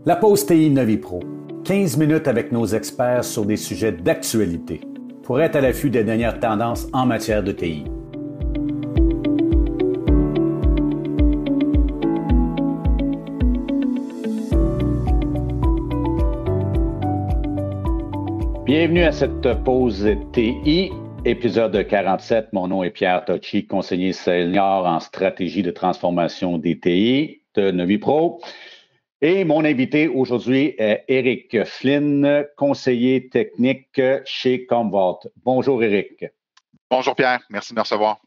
La pause TI NoviPro. 15 minutes avec nos experts sur des sujets d'actualité pour être à l'affût des dernières tendances en matière de TI. Bienvenue à cette pause TI, épisode 47. Mon nom est Pierre Tocci, conseiller senior en stratégie de transformation des TI de NoviPro. Et mon invité aujourd'hui est Eric Flynn, conseiller technique chez Commvault. Bonjour Eric. Bonjour Pierre, merci de me recevoir.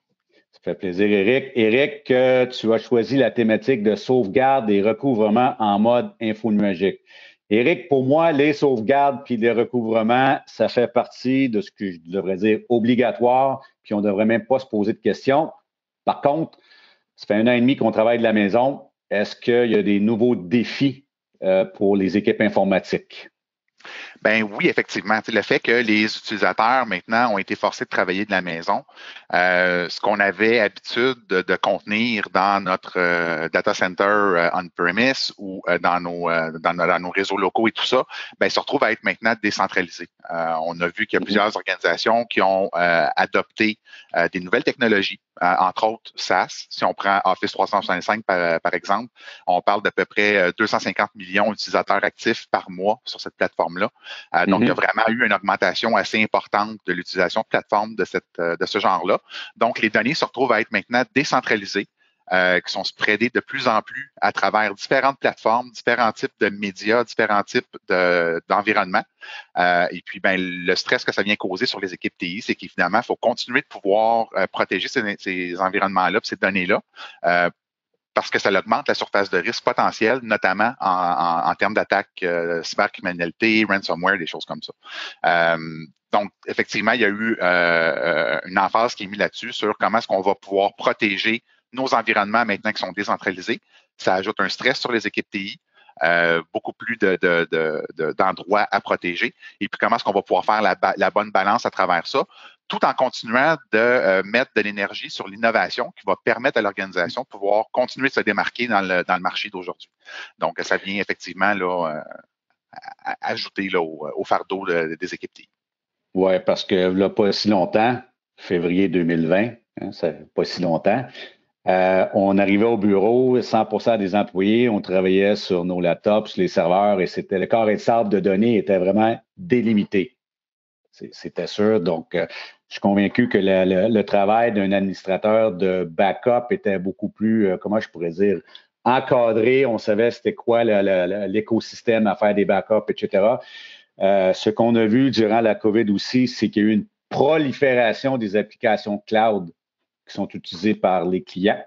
Ça fait plaisir Eric. Eric, tu as choisi la thématique de sauvegarde et recouvrement en mode infonuagique. Eric, pour moi, les sauvegardes puis les recouvrements, ça fait partie de ce que je devrais dire obligatoire, puis on ne devrait même pas se poser de questions. Par contre, ça fait 1 an et demi qu'on travaille de la maison. Est-ce qu'il y a des nouveaux défis pour les équipes informatiques? Ben oui, effectivement. Le fait que les utilisateurs maintenant ont été forcés de travailler de la maison, ce qu'on avait habitude de contenir dans notre data center on-premise ou dans nos réseaux locaux et tout ça, ben, se retrouve à être maintenant décentralisé. On a vu qu'il y a plusieurs organisations qui ont adopté des nouvelles technologies, entre autres SaaS. Si on prend Office 365 par exemple, on parle d'à peu près 250 millions d'utilisateurs actifs par mois sur cette plateforme-là. Donc, il y a vraiment eu une augmentation assez importante de l'utilisation de plateformes de ce genre-là. Donc, les données se retrouvent à être maintenant décentralisées, qui sont spreadées de plus en plus à travers différentes plateformes, différents types de médias, différents types d'environnements. Et puis, ben, le stress que ça vient causer sur les équipes TI, c'est qu'évidemment, il faut continuer de pouvoir protéger ces environnements-là, ces données-là, parce que ça augmente la surface de risque potentielle, notamment en termes d'attaques cybercriminalité, ransomware, des choses comme ça. Donc, effectivement, il y a eu une emphase qui est mise là-dessus sur comment est-ce qu'on va pouvoir protéger nos environnements maintenant qui sont décentralisés. Ça ajoute un stress sur les équipes TI, beaucoup plus d'endroits à protéger. Et puis, comment est-ce qu'on va pouvoir faire la bonne balance à travers ça, tout en continuant de mettre de l'énergie sur l'innovation qui va permettre à l'organisation de pouvoir continuer de se démarquer dans le marché d'aujourd'hui. Donc, ça vient effectivement là, ajouter là, au fardeau des équipes TI. Oui, parce que là, pas si longtemps, février 2020, ça fait pas si longtemps, on arrivait au bureau, 100% des employés, on travaillait sur nos laptops, sur les serveurs, et c'était le carré de sable de données était vraiment délimité. C'était sûr. Donc, je suis convaincu que le travail d'un administrateur de backup était beaucoup plus, comment je pourrais dire, encadré. On savait c'était quoi l'écosystème à faire des backups, etc. Ce qu'on a vu durant la COVID aussi, c'est qu'il y a eu une prolifération des applications cloud qui sont utilisées par les clients.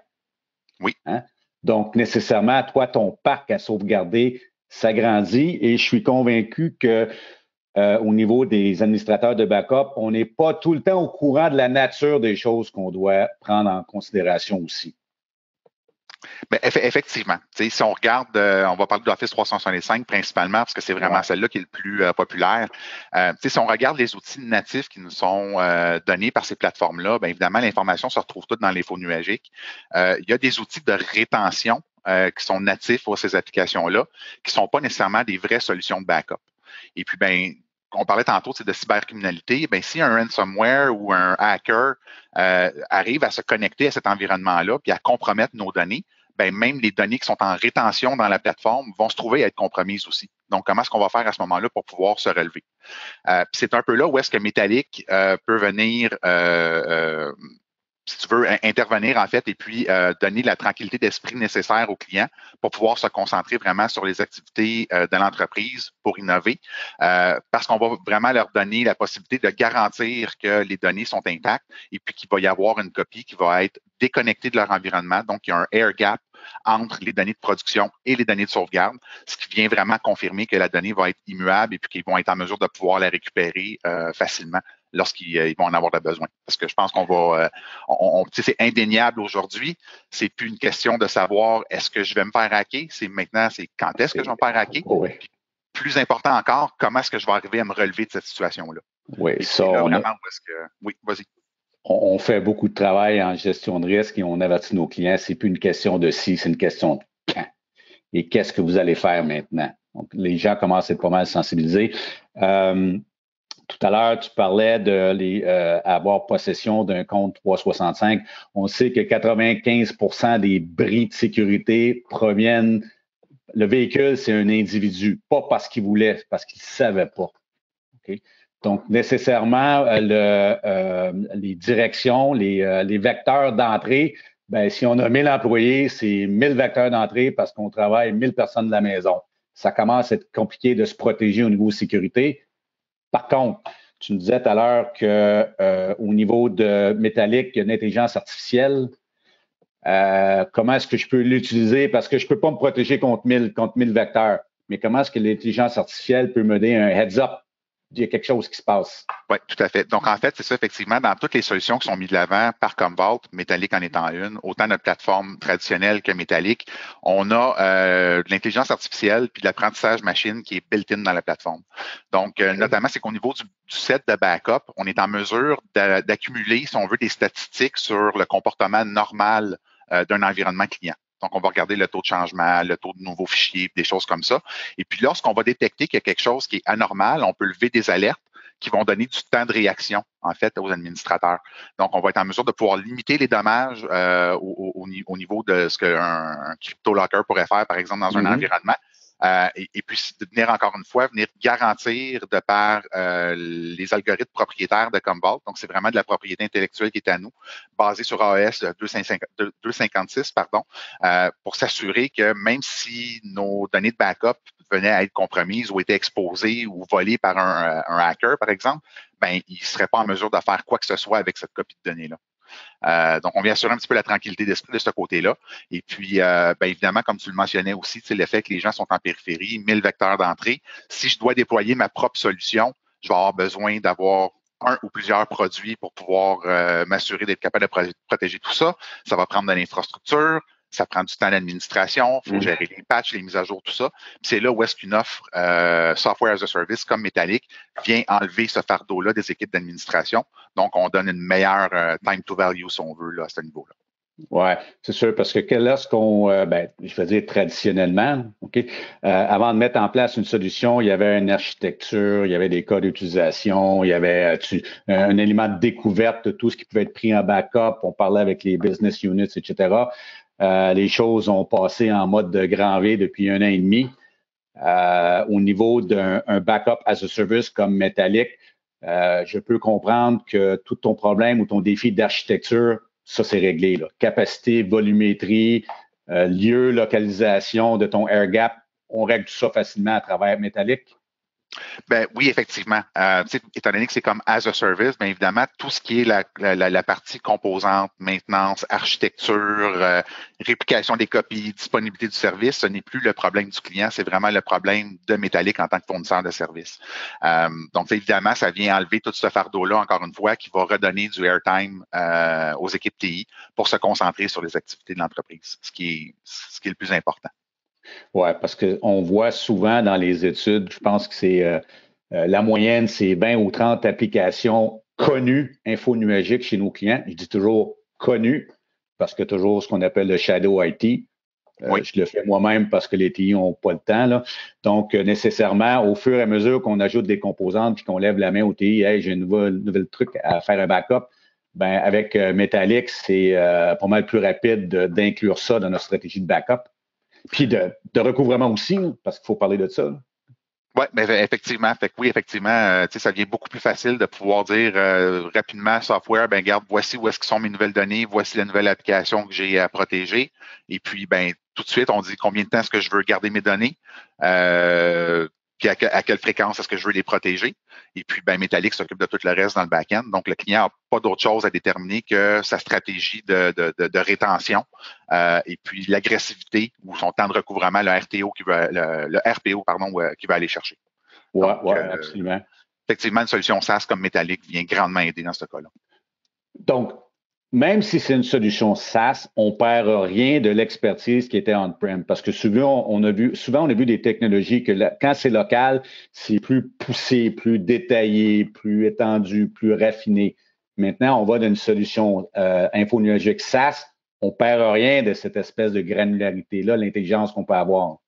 Oui. Hein? Donc, nécessairement, toi, ton parc à sauvegarder s'agrandit et je suis convaincu que au niveau des administrateurs de backup, on n'est pas tout le temps au courant de la nature des choses qu'on doit prendre en considération aussi. Bien, effectivement. Si on regarde, on va parler de l'Office 365 principalement parce que c'est vraiment celle-là qui est le plus populaire. Si on regarde les outils natifs qui nous sont donnés par ces plateformes-là, bien évidemment, l'information se retrouve toute dans l'infonuagique. Il y a des outils de rétention qui sont natifs pour ces applications-là, qui ne sont pas nécessairement des vraies solutions de backup. Et puis, bien, on parlait tantôt de cybercriminalité, bien, si un ransomware ou un hacker arrive à se connecter à cet environnement-là puis à compromettre nos données, bien, même les données qui sont en rétention dans la plateforme vont se trouver à être compromises aussi. Donc, comment est-ce qu'on va faire à ce moment-là pour pouvoir se relever? C'est un peu là où est-ce que Metallic peut venir si tu veux, intervenir en fait et puis donner la tranquillité d'esprit nécessaire aux clients pour pouvoir se concentrer vraiment sur les activités de l'entreprise pour innover, parce qu'on va vraiment leur donner la possibilité de garantir que les données sont intactes et puis qu'il va y avoir une copie qui va être déconnectée de leur environnement. Donc, il y a un air gap entre les données de production et les données de sauvegarde, ce qui vient vraiment confirmer que la donnée va être immuable et puis qu'ils vont être en mesure de pouvoir la récupérer facilement lorsqu'ils vont en avoir besoin. Parce que je pense qu'on va, c'est indéniable aujourd'hui. C'est plus une question de savoir est-ce que je vais me faire hacker, c'est maintenant, c'est quand est-ce que je vais me faire hacker. Oui. Puis, plus important encore, comment est-ce que je vais arriver à me relever de cette situation-là. Oui, et ça, puis, là, vraiment, où est-ce que... Oui, vas-y. On fait beaucoup de travail en gestion de risque et on avertit nos clients. C'est plus une question de si, c'est une question de et qu'est-ce que vous allez faire maintenant. Donc, les gens commencent à être pas mal sensibilisés. Tout à l'heure, tu parlais de avoir possession d'un compte 365. On sait que 95% des bris de sécurité proviennent. Le véhicule, c'est un individu, pas parce qu'il voulait, parce qu'il ne savait pas. Okay? Donc, nécessairement, les directions, les vecteurs d'entrée, ben, si on a 1000 employés, c'est 1000 vecteurs d'entrée parce qu'on travaille 1000 personnes de la maison. Ça commence à être compliqué de se protéger au niveau de sécurité. Par contre, tu nous disais tout à l'heure qu'au niveau de Metallic, il y a une intelligence artificielle. Comment est-ce que je peux l'utiliser? Parce que je ne peux pas me protéger contre 1000 vecteurs. Mais comment est-ce que l'intelligence artificielle peut me donner un heads-up? Il y a quelque chose qui se passe. Oui, tout à fait. Donc, en fait, c'est ça, effectivement, dans toutes les solutions qui sont mises de l'avant par Commvault, Metallic en étant une, autant notre plateforme traditionnelle que Metallic, on a de l'intelligence artificielle puis de l'apprentissage machine qui est built-in dans la plateforme. Donc, notamment, c'est qu'au niveau du set de backup, on est en mesure d'accumuler, si on veut, des statistiques sur le comportement normal d'un environnement client. Donc, on va regarder le taux de changement, le taux de nouveaux fichiers, des choses comme ça. Et puis, lorsqu'on va détecter qu'il y a quelque chose qui est anormal, on peut lever des alertes qui vont donner du temps de réaction, en fait, aux administrateurs. Donc, on va être en mesure de pouvoir limiter les dommages au niveau de ce qu'un crypto locker pourrait faire, par exemple, dans un environnement. Et puis, de venir encore une fois, venir garantir de par les algorithmes propriétaires de Commvault. Donc, c'est vraiment de la propriété intellectuelle qui est à nous, basée sur AES 256, pour s'assurer que même si nos données de backup venaient à être compromises ou étaient exposées ou volées par un hacker, par exemple, ben, il ne serait pas en mesure de faire quoi que ce soit avec cette copie de données-là. Donc, on vient assurer un petit peu la tranquillité d'esprit de ce côté-là. Et puis, bien évidemment, comme tu le mentionnais aussi, le fait que les gens sont en périphérie, 1000 vecteurs d'entrée. Si je dois déployer ma propre solution, je vais avoir besoin d'avoir un ou plusieurs produits pour pouvoir m'assurer d'être capable de protéger tout ça. Ça va prendre de l'infrastructure. Ça prend du temps d'administration, il faut gérer les patchs, les mises à jour, tout ça. Puis c'est là où est-ce qu'une offre software as a service comme Metallic vient enlever ce fardeau-là des équipes d'administration. Donc, on donne une meilleure time to value, si on veut, là, à ce niveau-là. Oui, c'est sûr, parce que lorsqu'on, je vais dire traditionnellement, OK, avant de mettre en place une solution, il y avait une architecture, il y avait des codes d'utilisation, il y avait un élément de découverte de tout ce qui pouvait être pris en backup, on parlait avec les business units, etc. Les choses ont passé en mode de grand V depuis 1 an et demi. Au niveau d'un backup as a service comme Metallic, je peux comprendre que tout ton problème ou ton défi d'architecture, ça, c'est réglé. Là. Capacité, volumétrie, lieu, localisation de ton air gap, on règle tout ça facilement à travers Metallic. Ben oui, effectivement. Étant donné que c'est comme as a service, bien évidemment, tout ce qui est la partie composante, maintenance, architecture, réplication des copies, disponibilité du service, ce n'est plus le problème du client, c'est vraiment le problème de Metallic en tant que fournisseur de service. Donc, évidemment, ça vient enlever tout ce fardeau-là, encore une fois, qui va redonner du airtime aux équipes TI pour se concentrer sur les activités de l'entreprise, ce qui est le plus important. Oui, parce qu'on voit souvent dans les études, je pense que c'est la moyenne, c'est 20 ou 30 applications connues infonuagiques chez nos clients. Je dis toujours connues parce que toujours ce qu'on appelle le shadow IT. Oui. Je le fais moi-même parce que les TI n'ont pas le temps. Là. Donc, nécessairement, au fur et à mesure qu'on ajoute des composantes et qu'on lève la main au TI, hey, j'ai un nouvel truc à faire un backup. Ben, avec Metallic, c'est pas mal plus rapide d'inclure ça dans notre stratégie de backup. Puis de recouvrement aussi, parce qu'il faut parler de ça. Oui, mais effectivement. Fait que oui, effectivement, ça devient beaucoup plus facile de pouvoir dire rapidement software, ben garde, voici où est-ce que sont mes nouvelles données, voici la nouvelle application que j'ai à protéger. Et puis, ben tout de suite, on dit combien de temps est-ce que je veux garder mes données, puis à quelle fréquence est-ce que je veux les protéger. Et puis, ben Metallic s'occupe de tout le reste dans le back-end. Donc, le client n'a pas d'autre chose à déterminer que sa stratégie de rétention et puis l'agressivité ou son temps de recouvrement, le RTO qui va, le RPO, pardon, qui va aller chercher. Oui, absolument. Effectivement, une solution SaaS comme Metallic vient grandement aider dans ce cas-là. Donc, même si c'est une solution SaaS, on ne perd rien de l'expertise qui était on-prem. Parce que souvent, on a vu des technologies que quand c'est local, c'est plus poussé, plus détaillé, plus étendu, plus raffiné. Maintenant, on va dans une solution infonuagique SaaS, on ne perd rien de cette espèce de granularité-là, l'intelligence qu'on peut avoir.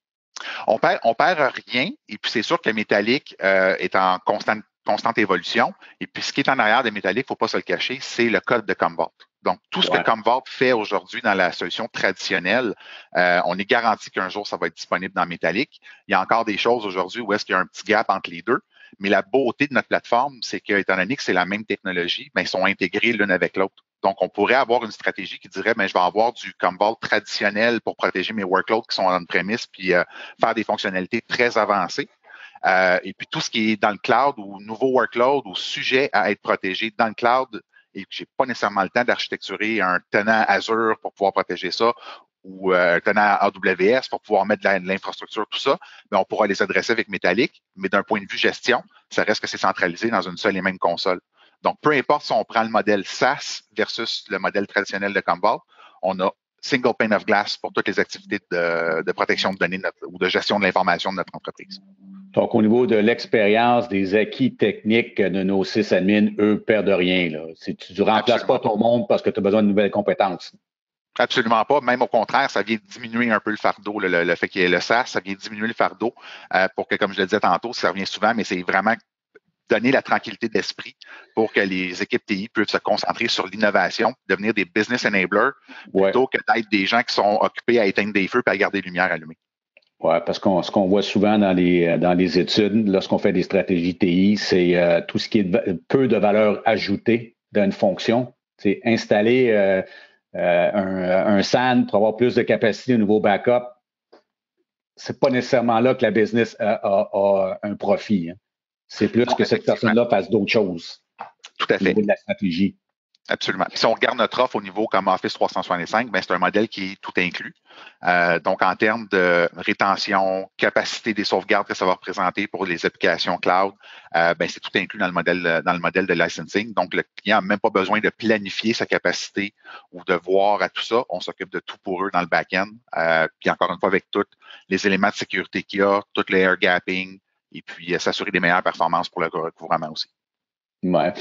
On perd rien. Et puis, c'est sûr que Metallic est en constante évolution. Et puis, ce qui est en arrière de Metallic, il ne faut pas se le cacher, c'est le code de Commvault. Donc, tout ce que Commvault fait aujourd'hui dans la solution traditionnelle, on est garanti qu'un jour, ça va être disponible dans Metallic. Il y a encore des choses aujourd'hui où est-ce qu'il y a un petit gap entre les deux. Mais la beauté de notre plateforme, c'est que, étant donné que c'est la même technologie, ben, ils sont intégrés l'une avec l'autre. Donc, on pourrait avoir une stratégie qui dirait, ben, je vais avoir du Commvault traditionnel pour protéger mes workloads qui sont on-premise, puis faire des fonctionnalités très avancées. Et puis, tout ce qui est dans le cloud ou nouveau workload ou sujet à être protégé dans le cloud, et que j'ai pas nécessairement le temps d'architecturer un tenant Azure pour pouvoir protéger ça, ou un tenant AWS pour pouvoir mettre de l'infrastructure, tout ça, mais on pourra les adresser avec Metallic, mais d'un point de vue gestion, ça reste que c'est centralisé dans une seule et même console. Donc, peu importe si on prend le modèle SaaS versus le modèle traditionnel de Commvault, on a single pane of glass pour toutes les activités de protection de données ou de gestion de l'information de notre entreprise. Donc, au niveau de l'expérience, des acquis techniques de nos sysadmins, eux, perdent rien. Là. Tu ne remplaces pas ton monde parce que tu as besoin de nouvelles compétences. Absolument pas. Même au contraire, ça vient diminuer un peu le fardeau. Le fait qu'il y ait le SaaS, ça vient diminuer le fardeau pour que, comme je le disais tantôt, ça revient souvent, mais c'est vraiment donner la tranquillité d'esprit pour que les équipes TI peuvent se concentrer sur l'innovation, devenir des business enablers, plutôt que d'être des gens qui sont occupés à éteindre des feux et à garder les lumières allumées. Oui, parce que ce qu'on voit souvent dans les études, lorsqu'on fait des stratégies TI, c'est tout ce qui est peu de valeur ajoutée d'une fonction. C'est installer un SAN pour avoir plus de capacité au niveau backup. C'est pas nécessairement là que la business a un profit. Hein. C'est plus que cette personne-là fasse d'autres choses. Tout à fait. Au niveau de la stratégie. Absolument. Puis si on regarde notre offre au niveau comme Office 365, ben c'est un modèle qui est tout inclus. Donc, en termes de rétention, capacité des sauvegardes que ça va représenter pour les applications cloud, ben c'est tout inclus dans le modèle de licensing. Donc, le client n'a même pas besoin de planifier sa capacité ou de voir à tout ça. On s'occupe de tout pour eux dans le back-end. Puis encore une fois, avec tous les éléments de sécurité qu'il y a, tout le air gapping, et puis s'assurer des meilleures performances pour le recouvrement aussi. Ouais.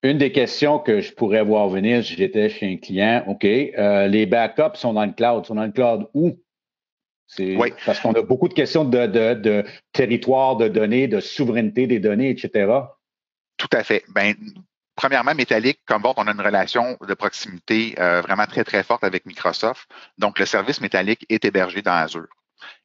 Une des questions que je pourrais voir venir si j'étais chez un client, OK, les backups sont dans le cloud. Sont dans le cloud où? Oui. Parce qu'on a beaucoup de questions de territoire de données, de souveraineté des données, etc. Tout à fait. Ben, premièrement, Metallic, Commvault, on a une relation de proximité vraiment très, très forte avec Microsoft. Donc, le service Metallic est hébergé dans Azure.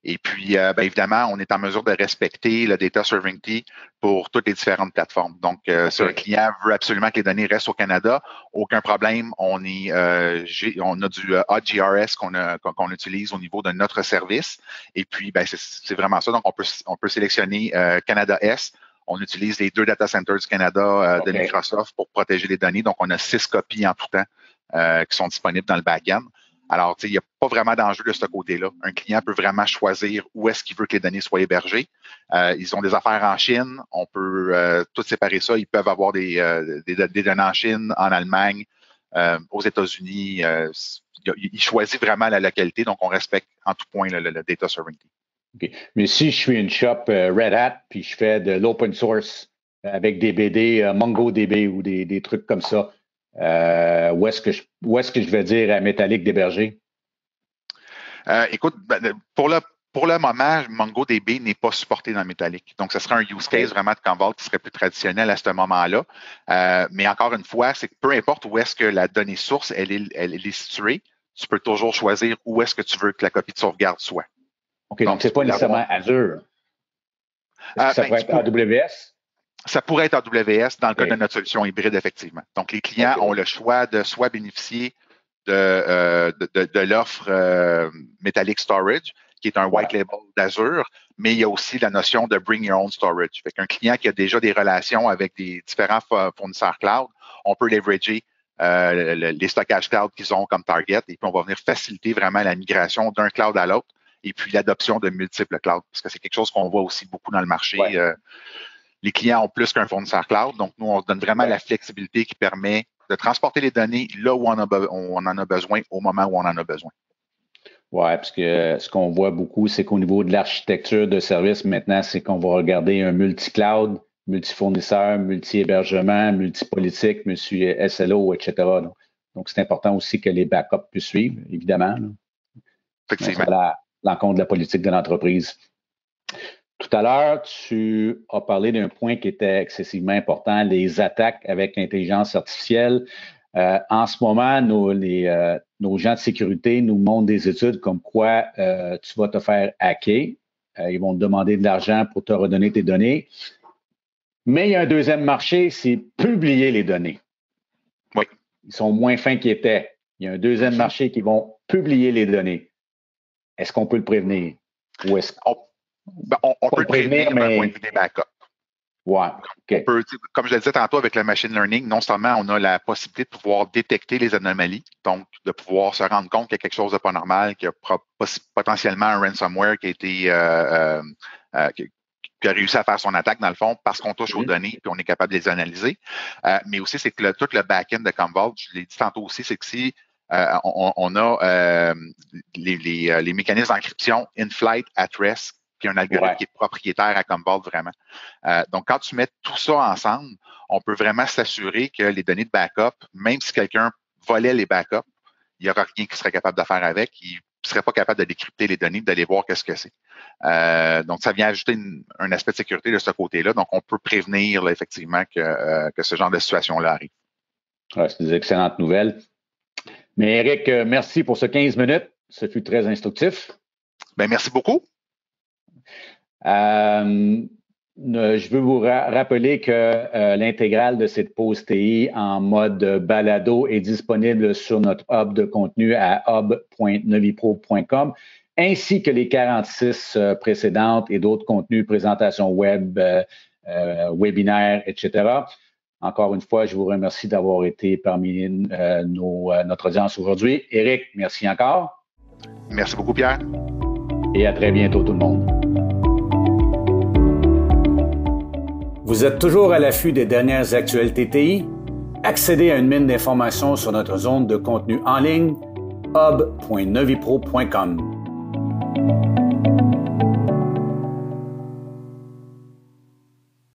Et puis, bien évidemment, on est en mesure de respecter le data sovereignty pour toutes les différentes plateformes. Donc, si un client veut absolument que les données restent au Canada, aucun problème. On a du AGRS qu'on utilise au niveau de notre service. Et puis, ben, c'est vraiment ça. Donc, on peut sélectionner Canada S. On utilise les 2 data centers du Canada de Microsoft pour protéger les données. Donc, on a 6 copies en tout temps qui sont disponibles dans le back-end. Alors, il n'y a pas vraiment d'enjeu de ce côté-là. Un client peut vraiment choisir où est-ce qu'il veut que les données soient hébergées. Ils ont des affaires en Chine. On peut tout séparer ça. Ils peuvent avoir des données en Chine, en Allemagne, aux États-Unis. Ils choisissent vraiment la localité. Donc, on respecte en tout point le data sovereignty. Okay. Mais si je suis une shop Red Hat, puis je fais de l'open source avec des BD, MongoDB ou des trucs comme ça, où est-ce que je vais dire à Metallic d'héberger? Écoute, pour le moment, MongoDB n'est pas supporté dans Metallic. Donc, ce serait un use case vraiment de Commvault qui serait plus traditionnel à ce moment-là. Mais encore une fois, c'est que peu importe où est-ce que la donnée source elle est située, tu peux toujours choisir où est-ce que tu veux que la copie de sauvegarde soit. OK, donc c'est pas nécessairement Azure. Est-ce que ça pourrait être AWS? Ça pourrait être AWS dans le cas de notre solution hybride, effectivement. Donc, les clients ont le choix de soit bénéficier de l'offre Metallic Storage, qui est un white label d'Azure, mais il y a aussi la notion de bring your own storage. Fait qu'un client qui a déjà des relations avec des différents fournisseurs cloud, on peut leverager les stockages cloud qu'ils ont comme target, et puis on va venir faciliter vraiment la migration d'un cloud à l'autre, et puis l'adoption de multiples clouds, parce que c'est quelque chose qu'on voit aussi beaucoup dans le marché. Les clients ont plus qu'un fournisseur cloud, donc nous, on donne vraiment la flexibilité qui permet de transporter les données là où on en a besoin, au moment où on en a besoin. Oui, parce que ce qu'on voit beaucoup, c'est qu'au niveau de l'architecture de service, maintenant, c'est qu'on va regarder un multi-cloud, multi-fournisseur, multi-hébergement, multi-politique, multi-SLO, etc. Donc, c'est important aussi que les backups puissent suivre, évidemment. Effectivement. l'encontre de la politique de l'entreprise. Tout à l'heure, tu as parlé d'un point qui était excessivement important, les attaques avec l'intelligence artificielle. En ce moment, nos gens de sécurité nous montrent des études comme quoi tu vas te faire hacker. Ils vont te demander de l'argent pour te redonner tes données. Mais il y a un deuxième marché, c'est publier les données. Oui. Ils sont moins fins qu'ils étaient. Il y a un deuxième marché qui vont publier les données. Est-ce qu'on peut le prévenir? Ou est-ce on peut le prévenir d'un point de vue des backups. Ouais, okay. On peut, comme je le disais tantôt avec le machine learning, non seulement on a la possibilité de pouvoir détecter les anomalies, donc de pouvoir se rendre compte qu'il y a quelque chose de pas normal, qu'il y a potentiellement un ransomware qui a été qui a réussi à faire son attaque, dans le fond, parce qu'on touche aux données et on est capable de les analyser. Mais aussi, c'est que tout le back-end de Commvault, je l'ai dit tantôt aussi, c'est que si on a les mécanismes d'encryption in-flight, at rest, puis un algorithme qui est propriétaire à Commvault vraiment. Donc, quand tu mets tout ça ensemble, on peut vraiment s'assurer que les données de backup, même si quelqu'un volait les backups, il n'y aura rien qui serait capable de faire avec. Il ne serait pas capable de décrypter les données, d'aller voir qu'est-ce que c'est. Donc, ça vient ajouter un aspect de sécurité de ce côté-là. Donc, on peut prévenir là, effectivement que ce genre de situation-là arrive. Ouais, c'est des excellentes nouvelles. Mais Eric, merci pour ce 15 minutes. Ce fut très instructif. Bien, merci beaucoup. Je veux vous rappeler que l'intégrale de cette pause TI en mode balado est disponible sur notre hub de contenu à hub.novipro.com, ainsi que les 46 précédentes et d'autres contenus, présentations web, webinaires, etc. Encore une fois, je vous remercie d'avoir été parmi notre audience aujourd'hui. Éric, merci encore. Merci beaucoup, Pierre. Et à très bientôt, tout le monde. Vous êtes toujours à l'affût des dernières actualités TI? Accédez à une mine d'informations sur notre zone de contenu en ligne, hub.novipro.com.